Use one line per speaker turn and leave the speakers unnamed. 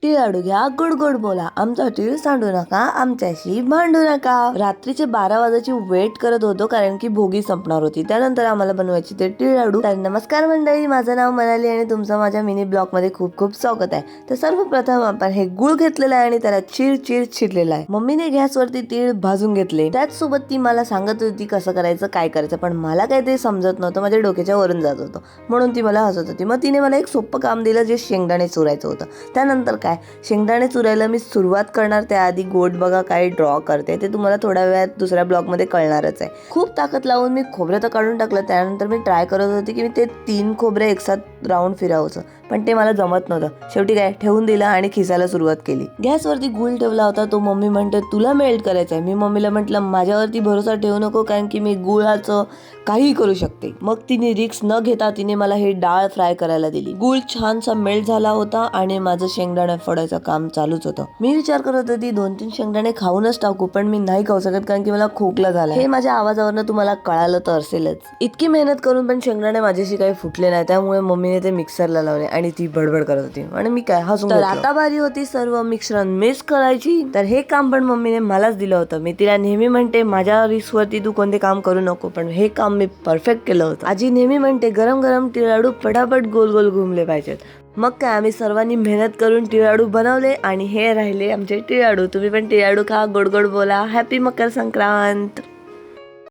तिळाडू घ्या गोड गोड बोला, आमचा तीळ सांडू नका, आमच्याशी भांडू नका. रात्रीचे 12 वाजायची वेट करत होतो कारण की भोगी संपणार होती. त्यानंतर आम्हाला बनवायची ते तिळाडू. तर नमस्कार मंडळी, माझं नाव मनाली आणि तुमचं माझ्या मिनी ब्लॉग मध्ये खूप खूप स्वागत आहे. तर सर्वप्रथम आपण हे गुळ घेतलेला आहे आणि त्याला चिर चिरलेला आहे. मम्मीने गॅसवरती तीळ भाजून घेतले. त्याचसोबत ती मला सांगत होती कसं करायचं काय करायचं, पण मला काही ते समजत नव्हतं, माझ्या डोक्याच्या वरून जात होतं, म्हणून ती मला हसत होती. मग तिने मला एक सोपं काम दिलं जे शेंगदाणे चुरायचं होतं. त्यानंतर काय, शेंगदाणे चुरायला मी सुरुवात करणार त्याआधी गोड बघा काय ड्रॉ करते ते तुम्हाला थोड्या वेळात दुसऱ्या ब्लॉग मध्ये कळणारच आहे. खूप ताकद लावून मी खोबरं तर काढून टाकलं. त्यानंतर मी ट्राय करत होते की मी ते 3 खोबरे एकसाथ राऊंड फिरावचं, पण ते मला जमत नव्हतं. शेवटी काय ठेवून दिलं आणि खिसायला सुरुवात केली. गॅसवरती गुळ ठेवला होता. तो मम्मी म्हणते तुला मेल्ट करायचंय. मी मम्मीला म्हटलं माझ्यावरती भरोसा ठेवू नको कारण की मी गुळाचं काही करू शकते. मग तिने रिक्स न घेता तिने मला हे डाळ फ्राय करायला दिली. गुळ छानसा मेल्ट झाला होता आणि माझं शेंगदाणे फोडायचं काम चालूच होतं. मी विचार करत होती 2-3 शेंगदाणे खाऊनच टाकू, पण मी नाही खाऊ शकत कारण की मला खोकला झाला. हे माझ्या आवाजावरनं तुम्हाला कळालं तर असेलच. इतकी मेहनत करून पण शेंगदाणे माझ्याशी काही फुटले नाही. त्यामुळे मम्मीने ते मिक्सरला लावले आणि ती बडबड करत होती आणि मी काय हसून घेतलं. तर आता बारी होती सर्व मिश्रण मिक्स करायची. तर हे काम पण मम्मीने मलाच दिलं होतं. मी तिला नेहमी म्हणते माझ्या रिस्कवरती तू कोणते काम करू नको, पण हे काम मी परफेक्ट केलं होतं. आजी नेहमी म्हणते गरम गरम तिळाडू पटापट गोल गोल घुमले पाहिजेत. मग काय आम्ही सर्वांनी मेहनत करून तिळाडू बनवले आणि हे राहिले आमचे तिळाडू. तुम्ही पण तिळाडू खा, गोड गोड बोला. हॅपी मकर संक्रांत.